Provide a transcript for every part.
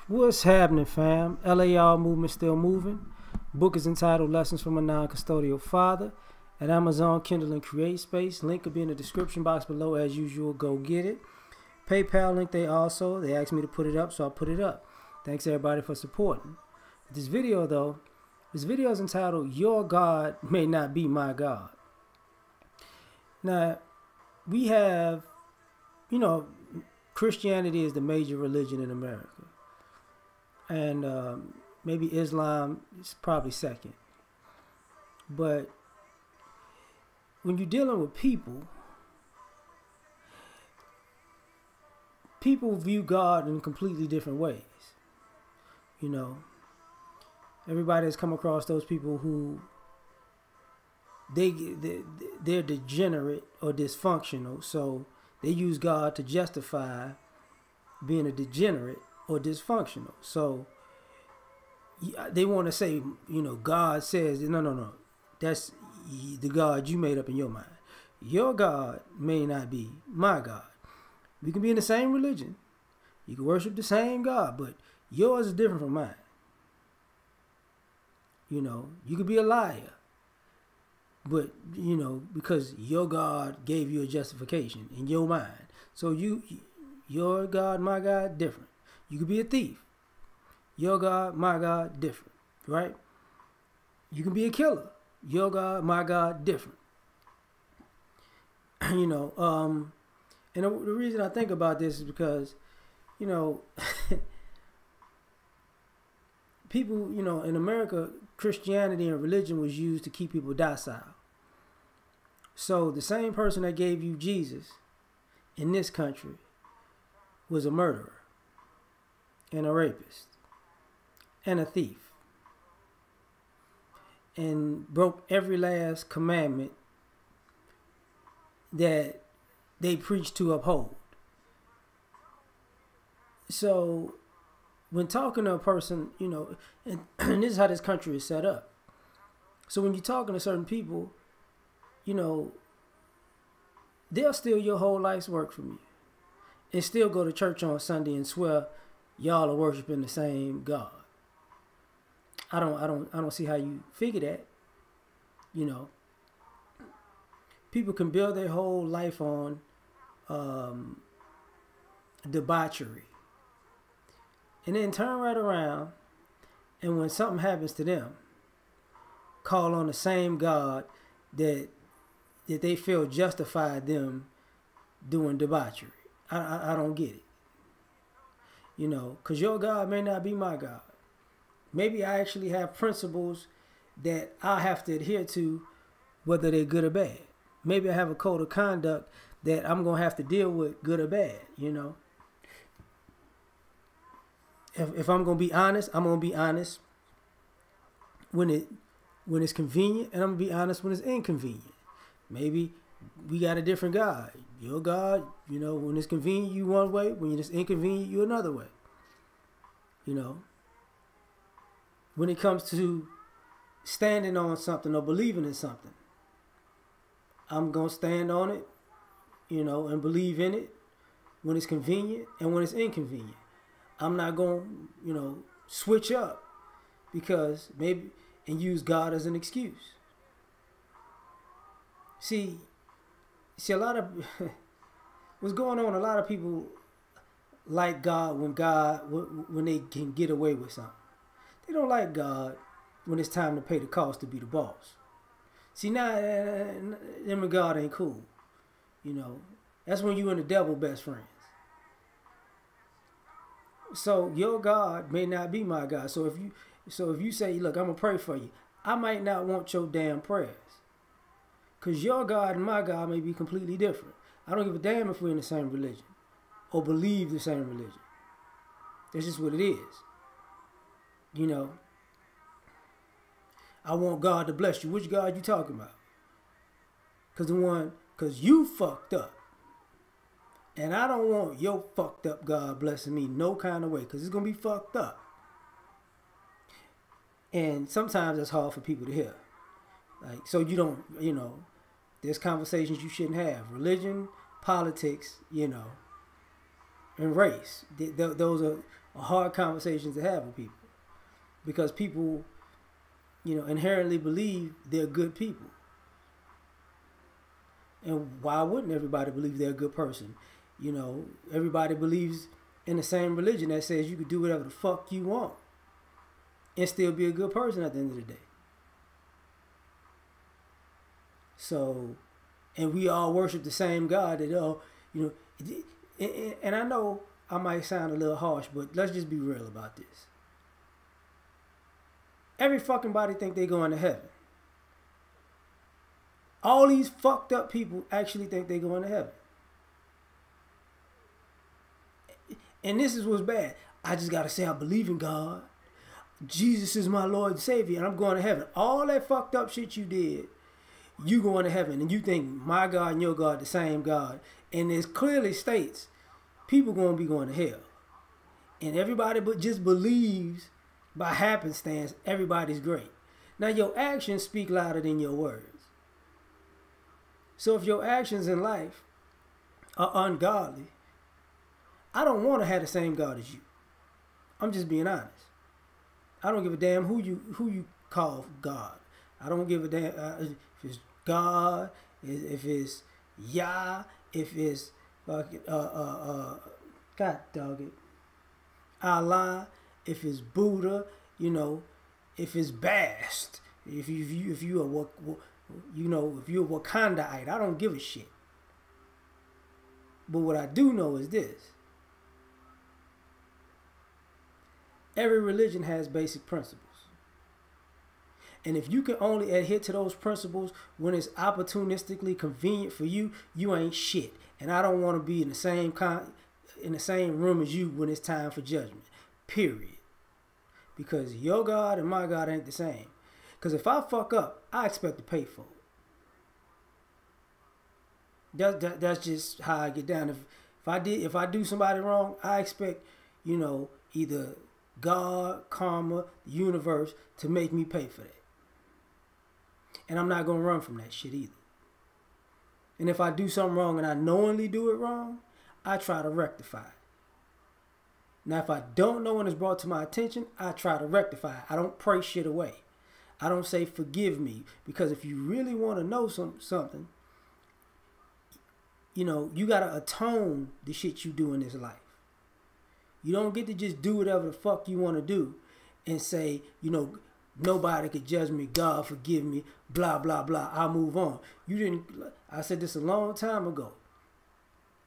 What's happening, fam? L.A.R. movement still moving. Book is entitled Lessons from a Non-Custodial Father. At Amazon, Kindle, and Create Space. Link will be in the description box below as usual. Go get it. PayPal link they asked me to put it up, so I put it up. Thanks everybody for supporting. This video is entitled Your God May Not Be My God. Now, we have, Christianity is the major religion in America. And maybe Islam is probably second. But when you're dealing with people view God in completely different ways. Everybody has come across those people who they're degenerate or dysfunctional, so they use God to justify being a degenerate or dysfunctional. So they want to say, God says, no. That's the God you made up in your mind. Your God may not be my God. We can be in the same religion. You can worship the same God, but yours is different from mine. You could be a liar. But, because your God gave you a justification in your mind. So your God, my God, different. You could be a thief. Your God, my God, different. Right? You can be a killer. Your God, my God, different. And the reason I think about this is because, people, in America, Christianity and religion was used to keep people docile. So the same person that gave you Jesus in this country was a murderer and a rapist and a thief and broke every last commandment that they preach to uphold. So when talking to a person, and this is how this country is set up. So when you're talking to certain people, they'll steal your whole life's work from you and still go to church on Sunday and swear y'all are worshiping the same God. I don't see how you figure that. People can build their whole life on debauchery and then turn right around, and when something happens to them, call on the same God that they feel justified them doing debauchery. I don't get it. Because your God may not be my God. Maybe I actually have principles that I have to adhere to, whether they're good or bad. Maybe I have a code of conduct that I'm going to have to deal with, good or bad, If I'm going to be honest, I'm going to be honest when it's convenient, and I'm going to be honest when it's inconvenient. Maybe we got a different God. Your God, when it's convenient, you one way. When it's inconvenient, you another way. When it comes to standing on something or believing in something, I'm going to stand on it, and believe in it when it's convenient and when it's inconvenient. I'm not going to, switch up because maybe and use God as an excuse. See a lot of what's going on. A lot of people like God when they can get away with something. They don't like God when it's time to pay the cost to be the boss. See, now them and God ain't cool. That's when you and the devil best friends. So your God may not be my God. So if you say, look, I'm gonna pray for you, I might not want your damn prayers. Because your God and my God may be completely different. I don't give a damn if we're in the same religion or believe the same religion. That's just what it is. I want God to bless you. Which God you talking about? Because you fucked up. And I don't want your fucked up God blessing me no kind of way, because it's going to be fucked up. And sometimes that's hard for people to hear. So you don't, there's conversations you shouldn't have. Religion, politics, and race. Those a hard conversation to have with people, because people, inherently believe they're good people. And why wouldn't everybody believe they're a good person? Everybody believes in the same religion that says you can do whatever the fuck you want and still be a good person at the end of the day. So, and we all worship the same God that, and I know I might sound a little harsh, but let's just be real about this. Every fucking body think they going to heaven. All these fucked up people actually think they going to heaven. And this is what's bad. I just got to say I believe in God. Jesus is my Lord and Savior, and I'm going to heaven. All that fucked up shit you did, you going to heaven, and you think my God and your God the same God. And it clearly states people going to be going to hell. And everybody but just believes by happenstance everybody's great. Now your actions speak louder than your words. So if your actions in life are ungodly, I don't want to have the same God as you. I'm just being honest. I don't give a damn who you call God. I don't give a damn if it's God, if it's Yah, if it's God dog it, Allah, if it's Buddha, if it's Bast, if you're a Wakandaite, I don't give a shit. But what I do know is this. Every religion has basic principles. And if you can only adhere to those principles when it's opportunistically convenient for you, you ain't shit. And I don't want to be in the same room as you when it's time for judgment. Period. Because your God and my God ain't the same. Because if I fuck up, I expect to pay for it. That's just how I get down. If I do somebody wrong, I expect, either God, karma, the universe to make me pay for that. And I'm not going to run from that shit either. And if I do something wrong and I knowingly do it wrong, I try to rectify it. Now, if I don't know when it's brought to my attention, I try to rectify it. I don't pray shit away. I don't say forgive me. Because if you really want to know something, you got to atone the shit you do in this life. You don't get to just do whatever the fuck you want to do and say, nobody could judge me, God forgive me, blah, blah, blah, I'll move on. I said this a long time ago.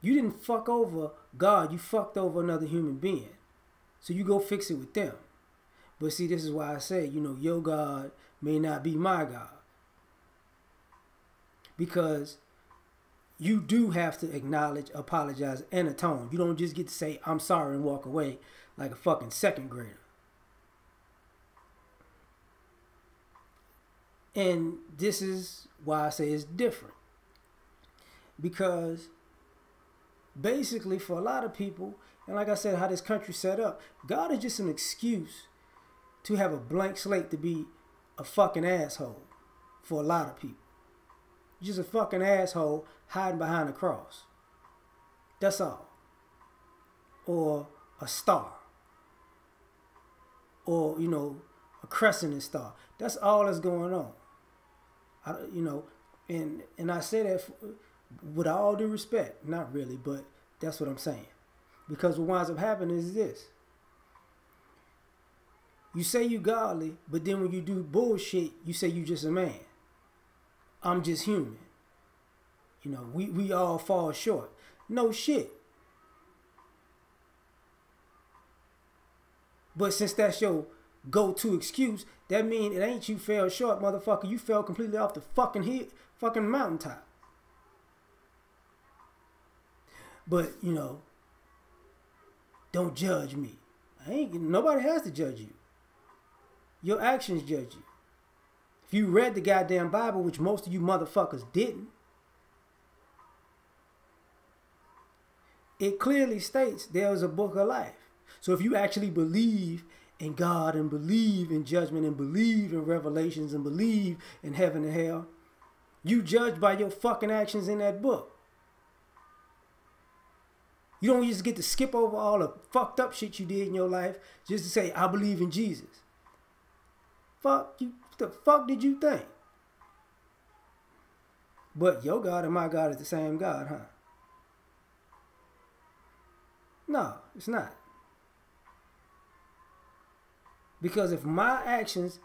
You didn't fuck over God, you fucked over another human being. So you go fix it with them. But see, this is why I say, your God may not be my God. Because you do have to acknowledge, apologize, and atone. You don't just get to say, I'm sorry, and walk away like a fucking second grader. And this is why I say it's different. Because basically for a lot of people, and like I said, how this country's set up, God is just an excuse to have a blank slate to be a fucking asshole for a lot of people. Just a fucking asshole hiding behind a cross. That's all. Or a star. Or, a crescent star. That's all that's going on. And I say that with all due respect. Not really, but that's what I'm saying. Because what winds up happening is this. You say you godly, but then when you do bullshit, you say you just a man. I'm just human. We all fall short. No shit. But since that's your go-to excuse, that means it ain't you fell short, motherfucker. You fell completely off the fucking mountaintop. But, don't judge me. Nobody has to judge you. Your actions judge you. If you read the goddamn Bible, which most of you motherfuckers didn't, it clearly states there is a book of life. So if you actually believe in God and believe in judgment and believe in revelations and believe in heaven and hell, you judge by your fucking actions in that book. You don't just get to skip over all the fucked up shit you did in your life just to say, I believe in Jesus. Fuck you. What the fuck did you think? But your God and my God is the same God, huh? No, it's not. Because if my actions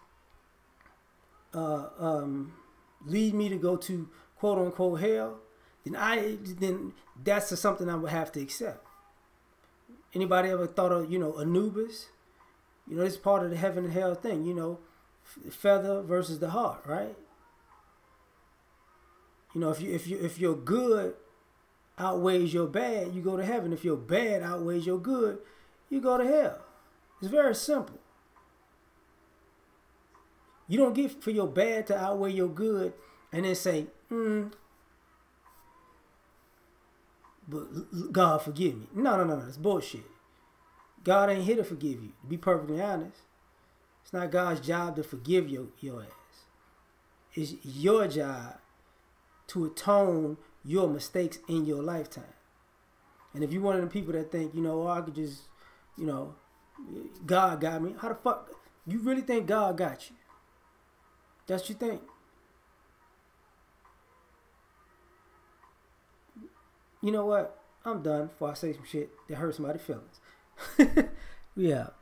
lead me to go to quote unquote hell, then that's something I would have to accept. Anybody ever thought of, Anubis? It's part of the heaven and hell thing, feather versus the heart, right? If your good outweighs your bad, you go to heaven. If your bad outweighs your good, you go to hell. It's very simple. You don't get for your bad to outweigh your good and then say, but God forgive me. No. It's bullshit. God ain't here to forgive you, to be perfectly honest. It's not God's job to forgive your ass. It's your job to atone your mistakes in your lifetime. And if you're one of the people that think, I could just, God got me. How the fuck? You really think God got you? That's what you think? You know what? I'm done before I say some shit that hurts somebody's feelings. We out.